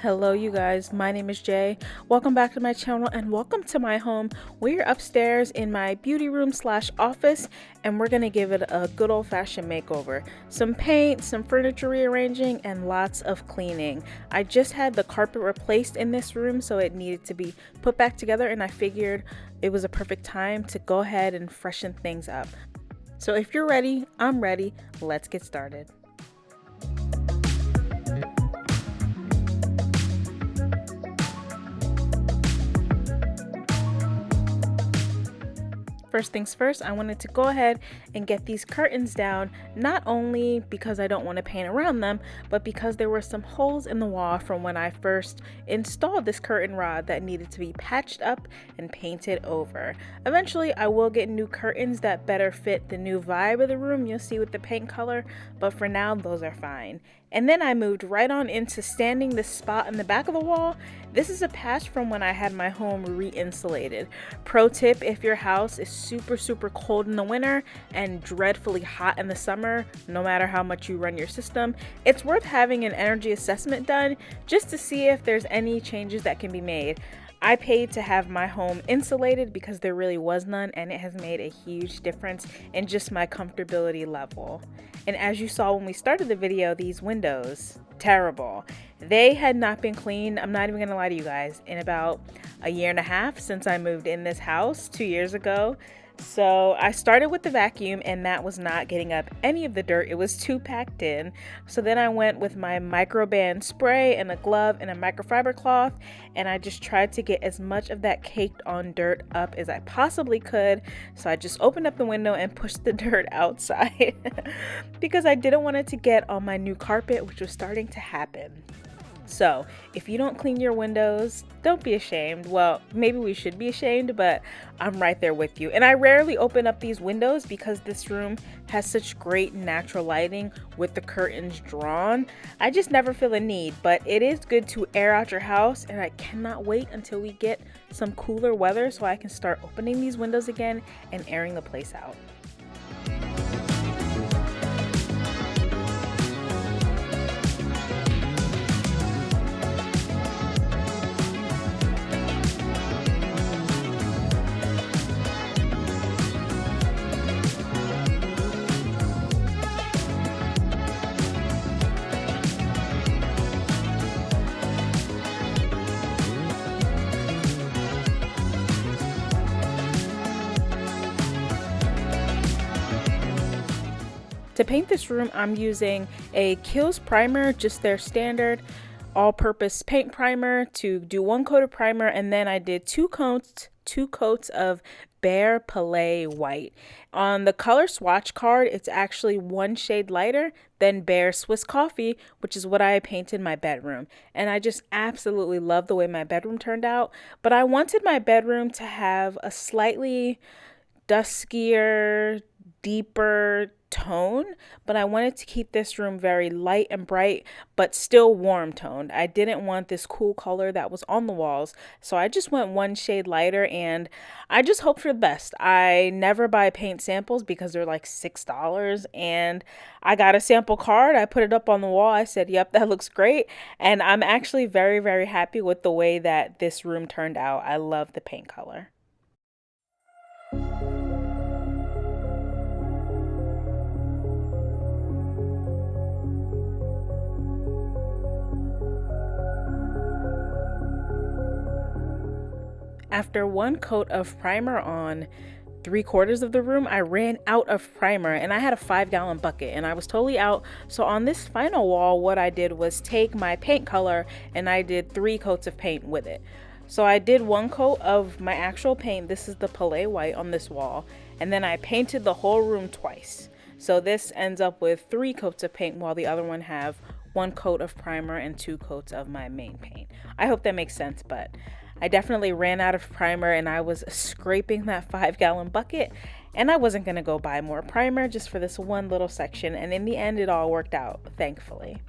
Hello you guys, my name is Jay. Welcome back to my channel and welcome to my home. We're upstairs in my beauty room slash office and we're gonna give it a good old-fashioned makeover. Some paint, some furniture rearranging, and lots of cleaning. I just had the carpet replaced in this room, so it needed to be put back together, and I figured it was a perfect time to go ahead and freshen things up. So if you're ready, I'm ready. Let's get started. First things first, I wanted to go ahead and get these curtains down, not only because I don't want to paint around them, but because there were some holes in the wall from when I first installed this curtain rod that needed to be patched up and painted over. Eventually, I will get new curtains that better fit the new vibe of the room, you'll see with the paint color, but for now, those are fine. And then I moved right on into sanding this spot in the back of the wall. This is a patch from when I had my home re-insulated. Pro tip, if your house is super cold in the winter and dreadfully hot in the summer, no matter how much you run your system, it's worth having an energy assessment done just to see if there's any changes that can be made. I paid to have my home insulated because there really was none, and it has made a huge difference in just my comfortability level. And as you saw when we started the video, these windows, terrible. They had not been cleaned, I'm not even gonna lie to you guys, in about a year and a half since I moved in this house 2 years ago. So I started with the vacuum and that was not getting up any of the dirt. It was too packed in. So then I went with my microban spray and a glove and a microfiber cloth, and I just tried to get as much of that caked on dirt up as I possibly could. So I just opened up the window and pushed the dirt outside because I didn't want it to get on my new carpet, which was starting to happen. So if you don't clean your windows, don't be ashamed. Well, maybe we should be ashamed, but I'm right there with you. And I rarely open up these windows because this room has such great natural lighting with the curtains drawn. I just never feel a need, but it is good to air out your house, and I cannot wait until we get some cooler weather so I can start opening these windows again and airing the place out. To paint this room, I'm using a Kiehl's primer, just their standard all-purpose paint primer to do one coat of primer, and then I did two coats of Bare Palais White. On the color swatch card, it's actually one shade lighter than Bare Swiss Coffee, which is what I painted my bedroom. And I just absolutely love the way my bedroom turned out, but I wanted my bedroom to have a slightly duskier, deeper tone, but I wanted to keep this room very light and bright but still warm toned. I didn't want this cool color that was on the walls, so I just went one shade lighter, and I just hope for the best. I never buy paint samples because they're like $6, and I got a sample card. I put it up on the wall. I said, yep, that looks great, and I'm actually very happy with the way that this room turned out. I love the paint color. After one coat of primer on 3/4 of the room, I ran out of primer, and I had a 5-gallon bucket and I was totally out. So on this final wall, what I did was take my paint color and I did 3 coats of paint with it. So I did one coat of my actual paint. This is the Palais White on this wall, and then I painted the whole room twice. So this ends up with 3 coats of paint, while the other one have 1 coat of primer and 2 coats of my main paint. I hope that makes sense, but I definitely ran out of primer and I was scraping that 5-gallon bucket, and I wasn't going to go buy more primer just for this one little section, and in the end it all worked out, thankfully.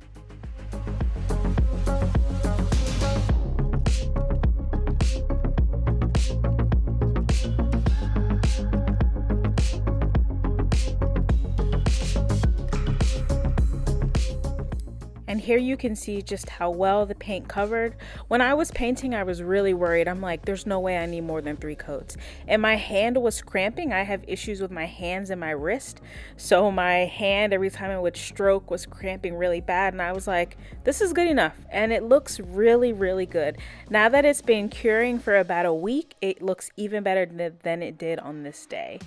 here you can see just how well the paint covered. When I was painting, I was really worried. I'm like, there's no way I need more than 3 coats. And my hand was cramping. I have issues with my hands and my wrist. So my hand, every time I would stroke, was cramping really bad. And I was like, this is good enough. And it looks really, really good. Now that it's been curing for about a week, it looks even better than it did on this day.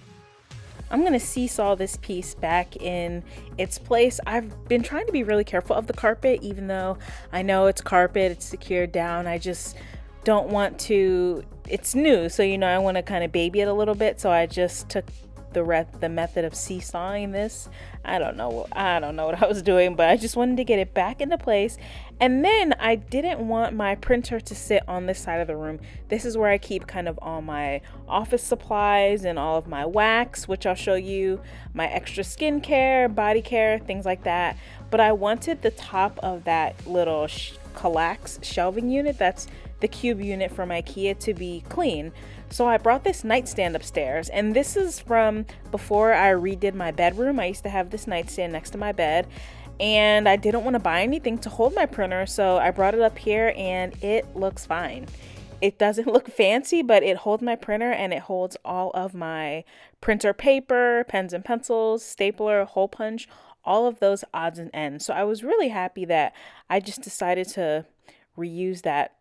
I'm going to seesaw this piece back in its place. I've been trying to be really careful of the carpet, even though I know it's carpet, it's secured down. I just don't want to, it's new, so I want to kind of baby it a little bit. So I just took the method of seesawing this. I don't know what I was doing, but I just wanted to get it back into place. And then I didn't want my printer to sit on this side of the room. This is where I keep kind of all my office supplies and all of my wax, which I'll show you, my extra skincare, body care, things like that. But I wanted the top of that little Kallax shelving unit, that's the cube unit from IKEA, to be clean. So I brought this nightstand upstairs, and this is from before I redid my bedroom. I used to have this nightstand next to my bed, and I didn't want to buy anything to hold my printer, so I brought it up here, and it looks fine. It doesn't look fancy, but it holds my printer, and it holds all of my printer paper, pens and pencils, stapler, hole punch, all of those odds and ends. So I was really happy that I just decided to reuse that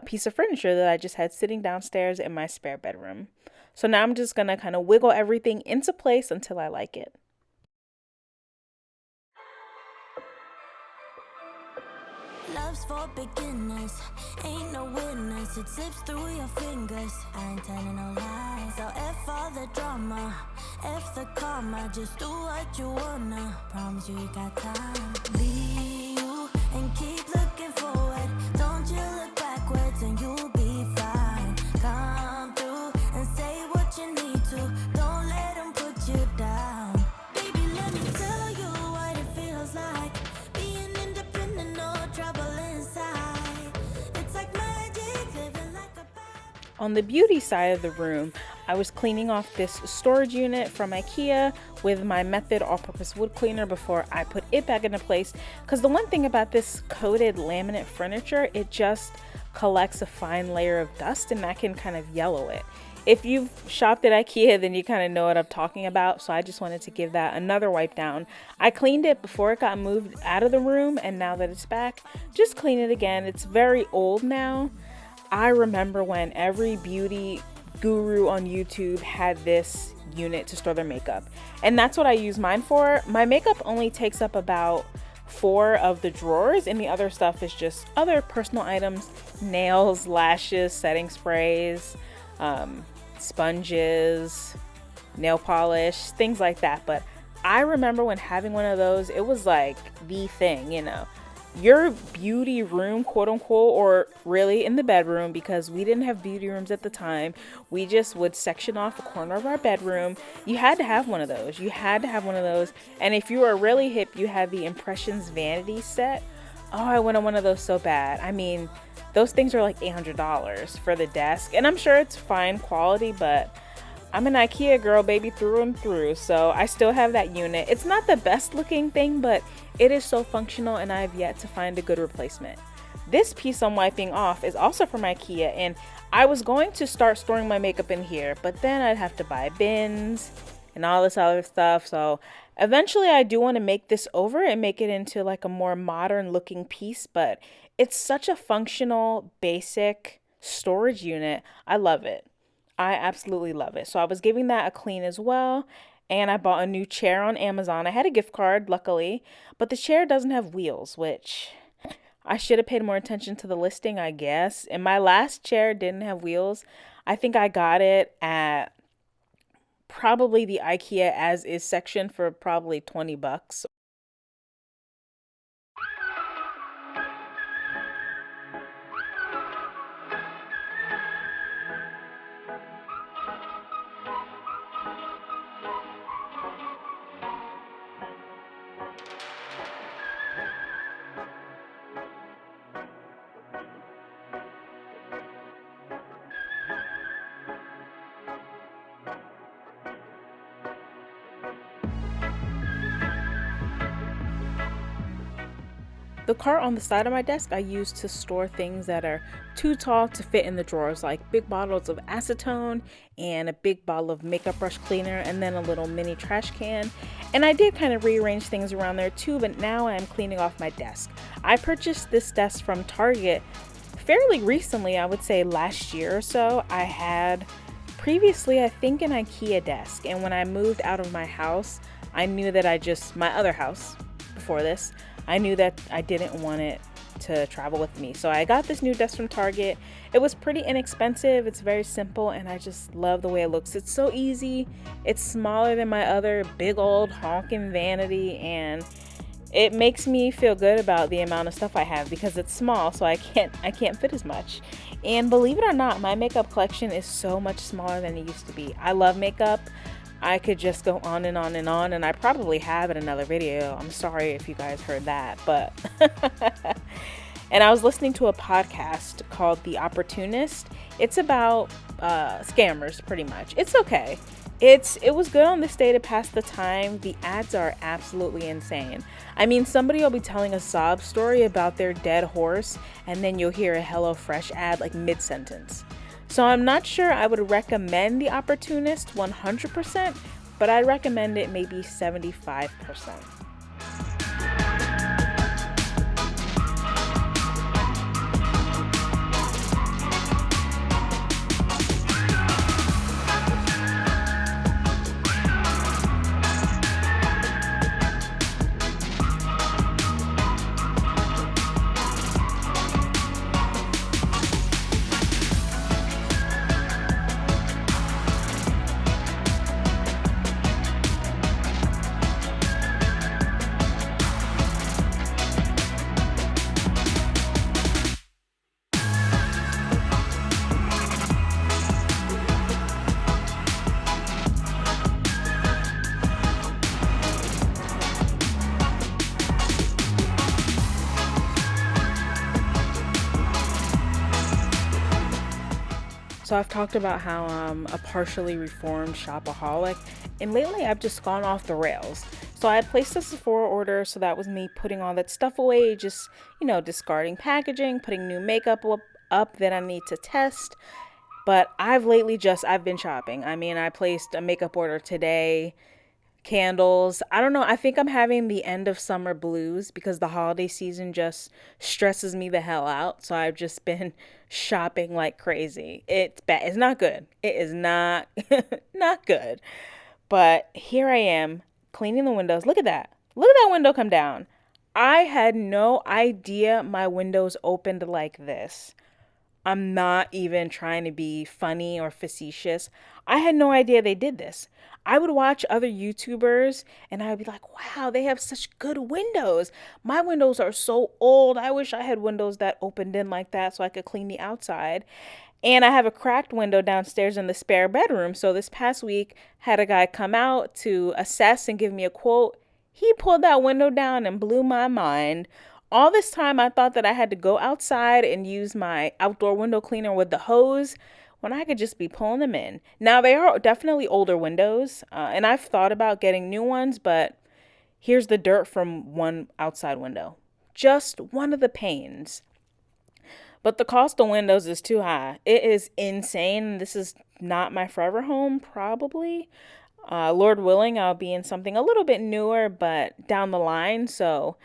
piece of furniture that I just had sitting downstairs in my spare bedroom. So now I'm just gonna kind of wiggle everything into place until I like it. Love's for beginners, ain't no winners. It slips through your fingers, I ain't telling no lies. So F all the drama, F the karma. Just do what you wanna, promise you got time. Be you and keep looking forward. Don't you look backwards and you'll be fine. Come through and say what you need to. Don't let them put you down. Baby, let me tell you what it feels like. Being independent, no trouble inside. It's like magic, living like a On the beauty side of the room, I was cleaning off this storage unit from IKEA with my Method all-purpose wood cleaner before I put it back into place. Because the one thing about this coated laminate furniture, it just collects a fine layer of dust, and that can kind of yellow it. If you've shopped at IKEA, then you kind of know what I'm talking about. So I just wanted to give that another wipe down. I cleaned it before it got moved out of the room, and now that it's back, just clean it again. It's very old now. I remember when every beauty guru on YouTube had this unit to store their makeup, and that's what I use mine for. My makeup only takes up about 4 of the drawers, and the other stuff is just other personal items, nails, lashes, setting sprays, sponges, nail polish, things like that. But I remember when having one of those, it was like the thing, your beauty room, quote unquote, or really in the bedroom, because we didn't have beauty rooms at the time. We just would section off a corner of our bedroom. You had to have one of those. And if you were really hip, you had the Impressions vanity set. Oh, I wanted one of those so bad. I mean, those things are like $800 for the desk, and I'm sure it's fine quality, but I'm an IKEA girl, baby, through and through. So I still have that unit. It's not the best looking thing, but it is so functional, and I've yet to find a good replacement. This piece I'm wiping off is also from IKEA, and I was going to start storing my makeup in here, but then I'd have to buy bins and all this other stuff. So eventually I do want to make this over and make it into like a more modern looking piece, but it's such a functional, basic storage unit. I love it. I absolutely love it. So I was giving that a clean as well. And I bought a new chair on Amazon. I had a gift card, luckily, but the chair doesn't have wheels, which I should have paid more attention to the listing, I guess. And my last chair didn't have wheels. I think I got it at probably the IKEA as is section for probably $20. The cart on the side of my desk I use to store things that are too tall to fit in the drawers, like big bottles of acetone and a big bottle of makeup brush cleaner and then a little mini trash can. And I did kind of rearrange things around there too, but now I'm cleaning off my desk. I purchased this desk from Target fairly recently, I would say last year or so. I had previously, I think, an IKEA desk, and when I moved out of my house, I knew that my other house before this, I knew that I didn't want it to travel with me. So I got this new desk from Target. It was pretty inexpensive. It's very simple and I just love the way it looks. It's so easy. It's smaller than my other big old honking vanity, and it makes me feel good about the amount of stuff I have because it's small, so I can't fit as much. And believe it or not, my makeup collection is so much smaller than it used to be. I love makeup. I could just go on and on and on, and I probably have in another video. I'm sorry if you guys heard that, but and I was listening to a podcast called The Opportunist. It's about scammers, pretty much. It's okay. It was good on this day to pass the time. The ads are absolutely insane. I mean, somebody will be telling a sob story about their dead horse, and then you'll hear a HelloFresh ad like mid-sentence. So I'm not sure I would recommend The Opportunist 100%, but I'd recommend it maybe 75%. So I've talked about how I'm a partially reformed shopaholic, and lately I've just gone off the rails. So I had placed a Sephora order, so that was me putting all that stuff away, just, discarding packaging, putting new makeup up that I need to test. But I've been shopping. I mean, I placed a makeup order today, candles. I don't know. I think I'm having the end of summer blues because the holiday season just stresses me the hell out. So I've just been shopping like crazy. It's bad. It's not good. It is not not good. But here I am cleaning the windows. Look at that. Look at that window come down. I had no idea my windows opened like this. I'm not even trying to be funny or facetious. I had no idea they did this. I would watch other YouTubers and I would be like, wow, they have such good windows. My windows are so old. I wish I had windows that opened in like that so I could clean the outside. And I have a cracked window downstairs in the spare bedroom. So this past week, had a guy come out to assess and give me a quote. He pulled that window down and blew my mind. All this time, I thought that I had to go outside and use my outdoor window cleaner with the hose when I could just be pulling them in. Now, they are definitely older windows, and I've thought about getting new ones, but here's the dirt from one outside window. Just one of the panes. But the cost of windows is too high. It is insane. This is not my forever home, probably. Lord willing, I'll be in something a little bit newer, but down the line, so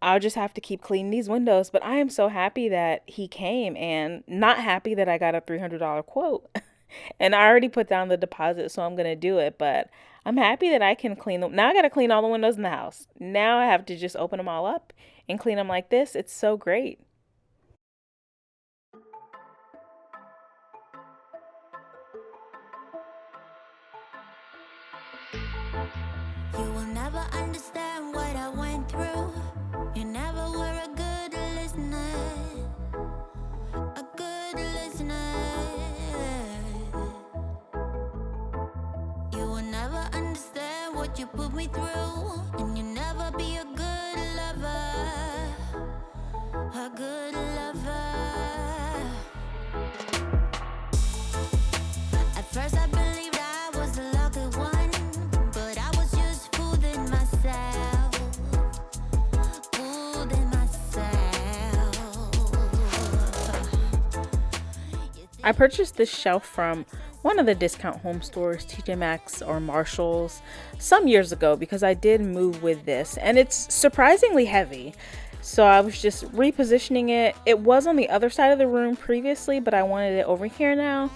I'll just have to keep cleaning these windows. But I am so happy that he came and not happy that I got a $300 quote. And I already put down the deposit, so I'm going to do it. But I'm happy that I can clean them. Now I got to clean all the windows in the house. Now I have to just open them all up and clean them like this. It's so great. You will never understand what I went through. You never were a good listener. A good listener. You will never understand what you put me through. And you never be a good lover. A good lover. At first I believed I was the lucky one, but I was just fooling myself. Fooling myself. I purchased this shelf from one of the discount home stores, TJ Maxx or Marshall's, some years ago because I did move with this and it's surprisingly heavy. So I was just repositioning it. It was on the other side of the room previously, but I wanted it over here now.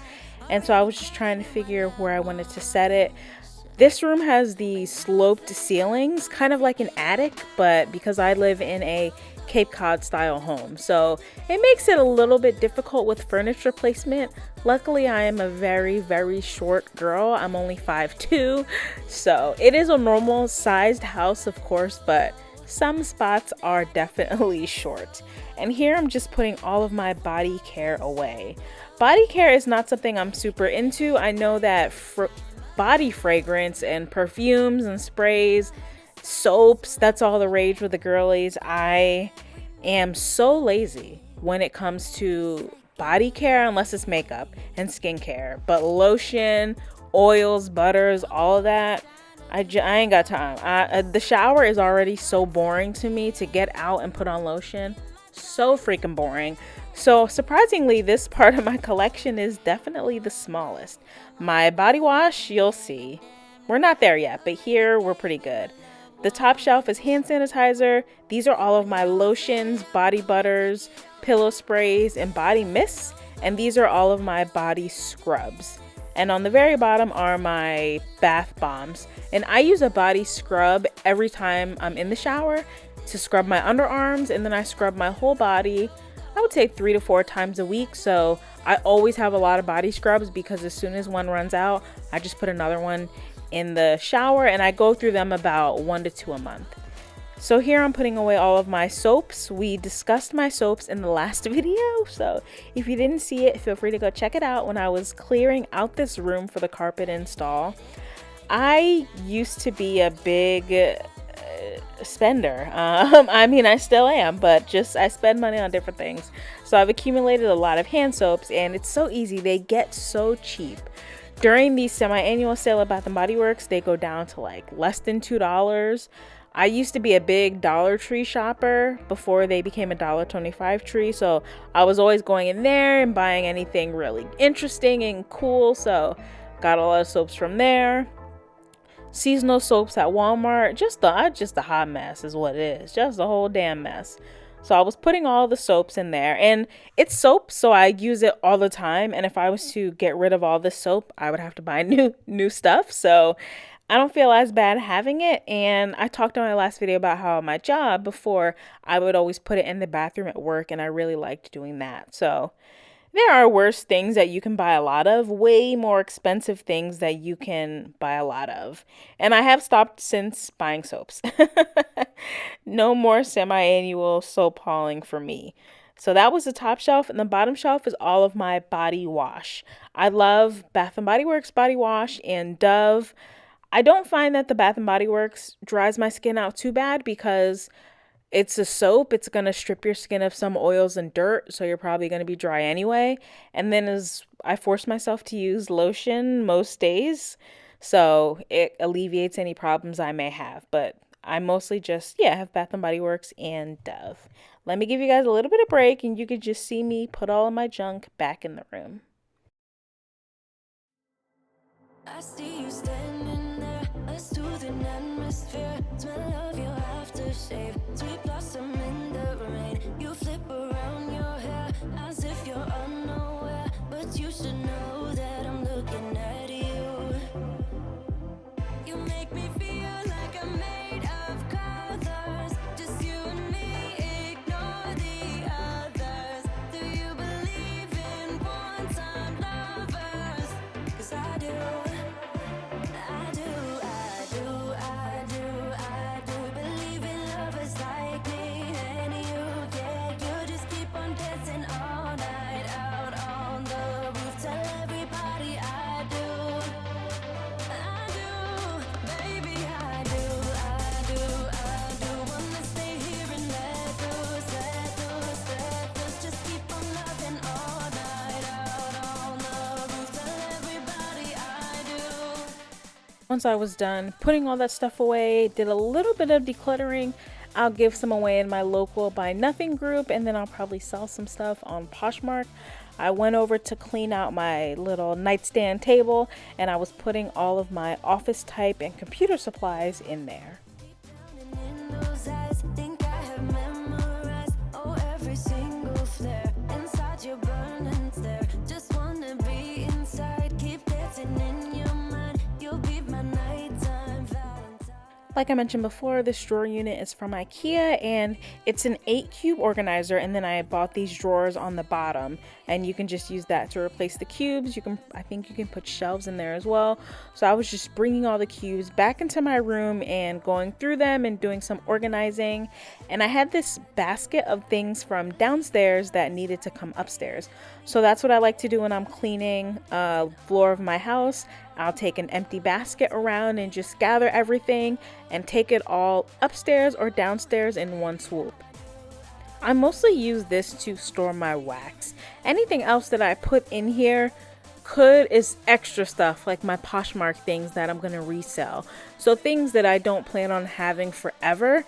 And so I was just trying to figure where I wanted to set it. This room has the sloped ceilings, kind of like an attic, but because I live in a Cape Cod style home, so it makes it a little bit difficult with furniture placement. Luckily, I am a very short girl. I'm only 5'2", so it is a normal sized house, of course, but some spots are definitely short. And here I'm just putting all of my body care away. Body care is not something I'm super into. I know that body fragrance and perfumes and sprays, soaps, that's all the rage with the girlies. I am so lazy when it comes to body care unless it's makeup and skincare. But lotion, oils, butters, all of that, I ain't got time. The shower is already so boring to me. To get out and put on lotion, so freaking boring. So surprisingly, this part of my collection is definitely the smallest. My body wash, you'll see. We're not there yet, but here we're pretty good. The top shelf is hand sanitizer. These are all of my lotions, body butters, pillow sprays, and body mists. And these are all of my body scrubs. And on the very bottom are my bath bombs. And I use a body scrub every time I'm in the shower to scrub my underarms, and then I scrub my whole body. I would say 3 to 4 times a week. So I always have a lot of body scrubs because as soon as one runs out, I just put another one in the shower, and I go through them about 1 to 2 a month. So here I'm putting away all of my soaps. We discussed my soaps in the last video, so if you didn't see it, feel free to go check it out when I was clearing out this room for the carpet install. I used to be a big spender. I mean, I still am, but just I spend money on different things. So I've accumulated a lot of hand soaps, and it's so easy. They get so cheap. During the semi-annual sale at Bath & Body Works, they go down to like less than $2. I used to be a big Dollar Tree shopper before they became a $1.25 tree, so I was always going in there and buying anything really interesting and cool, so got a lot of soaps from there. Seasonal soaps at Walmart, just a hot mess is what it is, just a whole damn mess. So I was putting all the soaps in there, and it's soap, so I use it all the time. And if I was to get rid of all this soap, I would have to buy new stuff. So I don't feel as bad having it. And I talked in my last video about how my job before, I would always put it in the bathroom at work, and I really liked doing that. So there are worse things that you can buy a lot of, way more expensive things that you can buy a lot of. And I have stopped since buying soaps. No more semi-annual soap hauling for me. So that was the top shelf, and the bottom shelf is all of my body wash. I love Bath & Body Works body wash and Dove. I don't find that the Bath & Body Works dries my skin out too bad because it's a soap. It's going to strip your skin of some oils and dirt, so you're probably going to be dry anyway. And then as I force myself to use lotion most days, so it alleviates any problems I may have. But I mostly just, have Bath & Body Works and Dove. Let me give you guys a little bit of break, and you could just see me put all of my junk back in the room. I see you standing there, a soothing atmosphere. Smell of your aftershave, sweet blossom in the rain. You flip around your hair as if you're unaware, but you should know that I'm looking at you. You make me feel like I'm made of colors, just you and me, ignore the others. Do you believe in one-time lovers? 'Cause I do. Believe in lovers like me and you, you just keep on dancing all night out on the roof. Tell everybody I do, baby, I do. Wanna stay here and let loose, just keep on loving all night out on the roof. Tell everybody I do. Once I was done putting all that stuff away, did a little bit of decluttering. I'll give some away in my local Buy Nothing group, and then I'll probably sell some stuff on Poshmark. I went over to clean out my little nightstand table, and I was putting all of my office type and computer supplies in there. In those eyes, think I have memorized, oh, every single flare inside your burning stare. Just wanna be inside, keep dancing in your mind. You'll be my nighttime Valentine. Like I mentioned before, this drawer unit is from IKEA, and it's an 8-cube organizer, and then I bought these drawers on the bottom, and you can just use that to replace the cubes. I think you can put shelves in there as well. So I was just bringing all the cubes back into my room and going through them and doing some organizing. And I had this basket of things from downstairs that needed to come upstairs. So that's what I like to do when I'm cleaning a floor of my house. I'll take an empty basket around and just gather everything and take it all upstairs or downstairs in one swoop. I mostly use this to store my wax. Anything else that I put in here is extra stuff, like my Poshmark things that I'm going to resell. So things that I don't plan on having forever.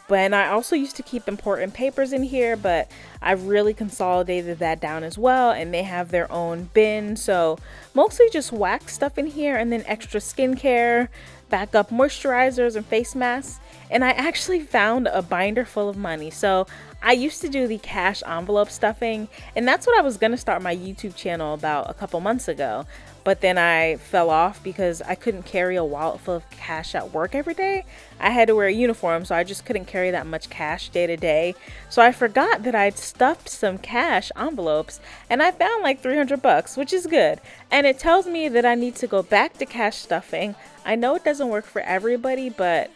But I also used to keep important papers in here, but I've really consolidated that down as well, and they have their own bin. So mostly just wax stuff in here, and then extra skincare, backup moisturizers and face masks. And I actually found a binder full of money. So I used to do the cash envelope stuffing, and that's what I was going to start my YouTube channel about a couple months ago. But then I fell off because I couldn't carry a wallet full of cash at work every day. I had to wear a uniform, so I just couldn't carry that much cash day to day. So I forgot that I'd stuffed some cash envelopes, and I found like $300, which is good. And it tells me that I need to go back to cash stuffing. I know it doesn't work for everybody, but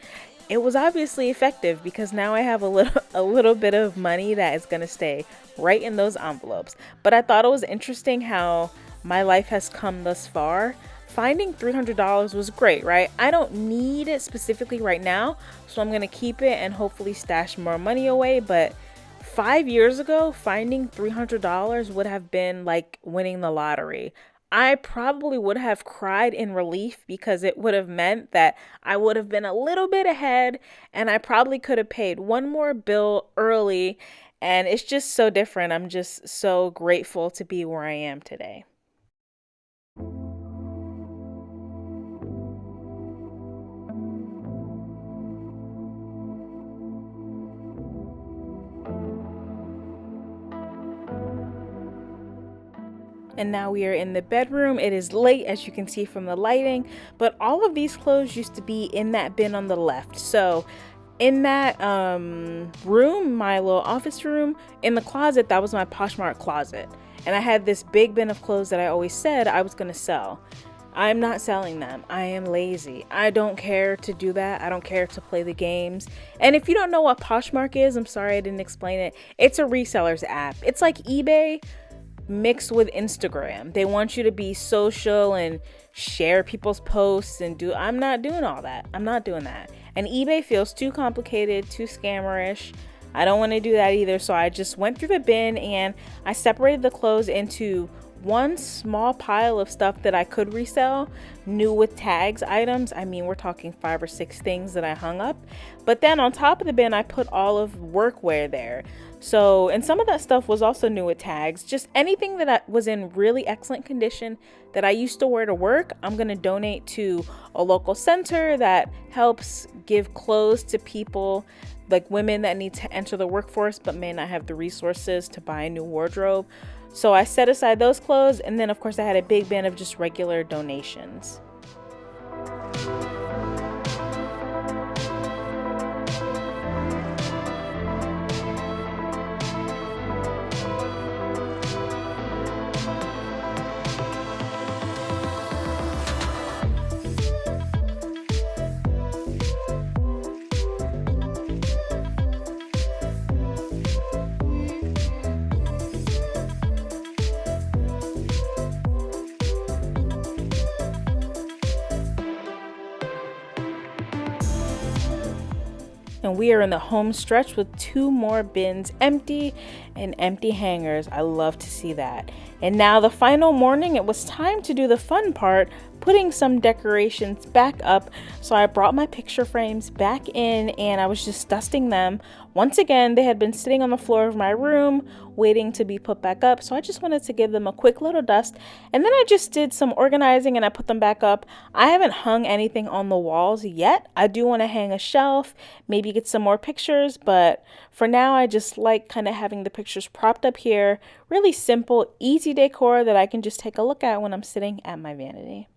it was obviously effective because now I have a little bit of money that is going to stay right in those envelopes. But I thought it was interesting how my life has come thus far. Finding $300 was great, right? I don't need it specifically right now, so I'm going to keep it and hopefully stash more money away. But 5 years ago, finding $300 would have been like winning the lottery. I probably would have cried in relief because it would have meant that I would have been a little bit ahead, and I probably could have paid one more bill early. And it's just so different. I'm just so grateful to be where I am today. And now we are in the bedroom. It is late, as you can see from the lighting, but all of these clothes used to be in that bin on the left. So in that room, my little office room, in the closet, that was my Poshmark closet. And I had this big bin of clothes that I always said I was going to sell. I'm not selling them. I am lazy. I don't care to do that. I don't care to play the games. And if you don't know what Poshmark is, I'm sorry I didn't explain it. It's a reseller's app. It's like eBay mixed with Instagram. They want you to be social and share people's posts and I'm not doing all that. I'm not doing that. And eBay feels too complicated, too scammerish. I don't want to do that either. So I just went through the bin and I separated the clothes into one small pile of stuff that I could resell, new with tags items. I mean, we're talking 5 or 6 things that I hung up. But then on top of the bin, I put all of workwear there. So, and some of that stuff was also new with tags. Just anything that was in really excellent condition that I used to wear to work, I'm going to donate to a local center that helps give clothes to people, like women that need to enter the workforce but may not have the resources to buy a new wardrobe. So I set aside those clothes, and then of course I had a big bin of just regular donations. And we are in the home stretch with 2 more bins empty and empty hangers. I love to see that. And now the final morning, it was time to do the fun part, putting some decorations back up. So I brought my picture frames back in and I was just dusting them. Once again, they had been sitting on the floor of my room waiting to be put back up. So I just wanted to give them a quick little dust. And then I just did some organizing and I put them back up. I haven't hung anything on the walls yet. I do want to hang a shelf, maybe get some more pictures, but for now I just like kind of having the pictures propped up here. Really simple, easy decor that I can just take a look at when I'm sitting at my vanity.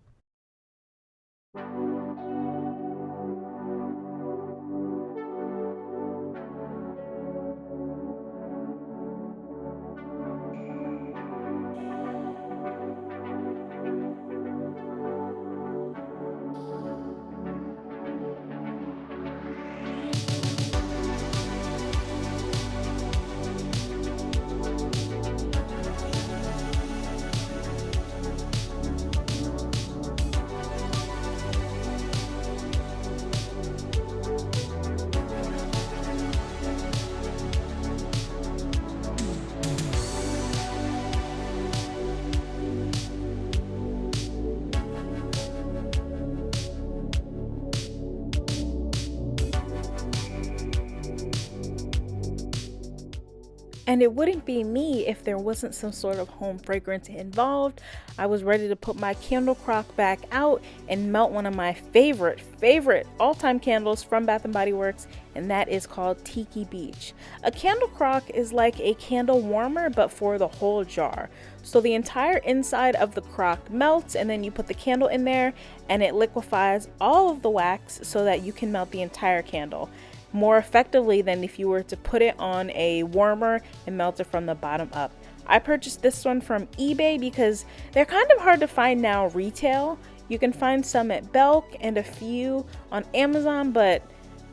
And it wouldn't be me if there wasn't some sort of home fragrance involved. I was ready to put my candle crock back out and melt one of my favorite all-time candles from Bath & Body Works, and that is called Tiki Beach. A candle crock is like a candle warmer but for the whole jar. So the entire inside of the crock melts and then you put the candle in there and it liquefies all of the wax so that you can melt the entire candle more effectively than if you were to put it on a warmer and melt it from the bottom up. I purchased this one from eBay because they're kind of hard to find now retail. You can find some at Belk and a few on Amazon, but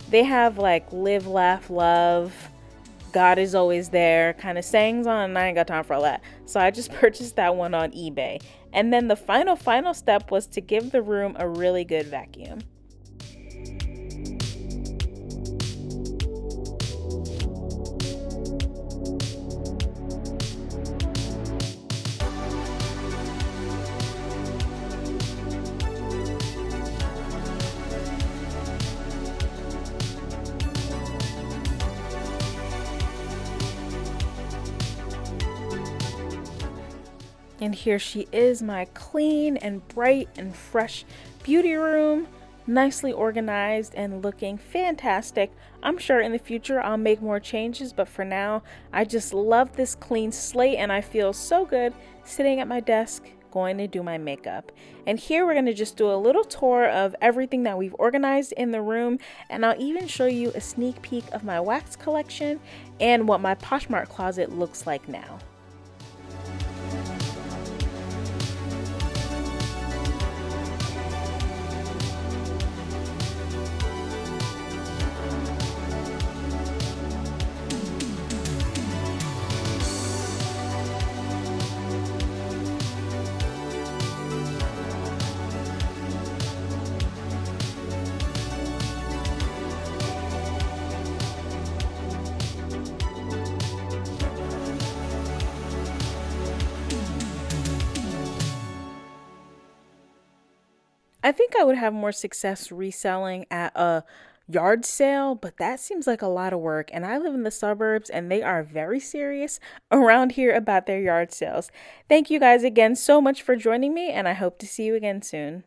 they have like live, laugh, love, God is always there kind of sayings on, and I ain't got time for all that. So I just purchased that one on eBay. And then the final step was to give the room a really good vacuum. And here she is, my clean and bright and fresh beauty room, nicely organized and looking fantastic. I'm sure in the future I'll make more changes, but for now, I just love this clean slate and I feel so good sitting at my desk going to do my makeup. And here we're going to just do a little tour of everything that we've organized in the room, and I'll even show you a sneak peek of my wax collection and what my Poshmark closet looks like now. I think I would have more success reselling at a yard sale, but that seems like a lot of work. And I live in the suburbs and they are very serious around here about their yard sales. Thank you guys again so much for joining me, and I hope to see you again soon.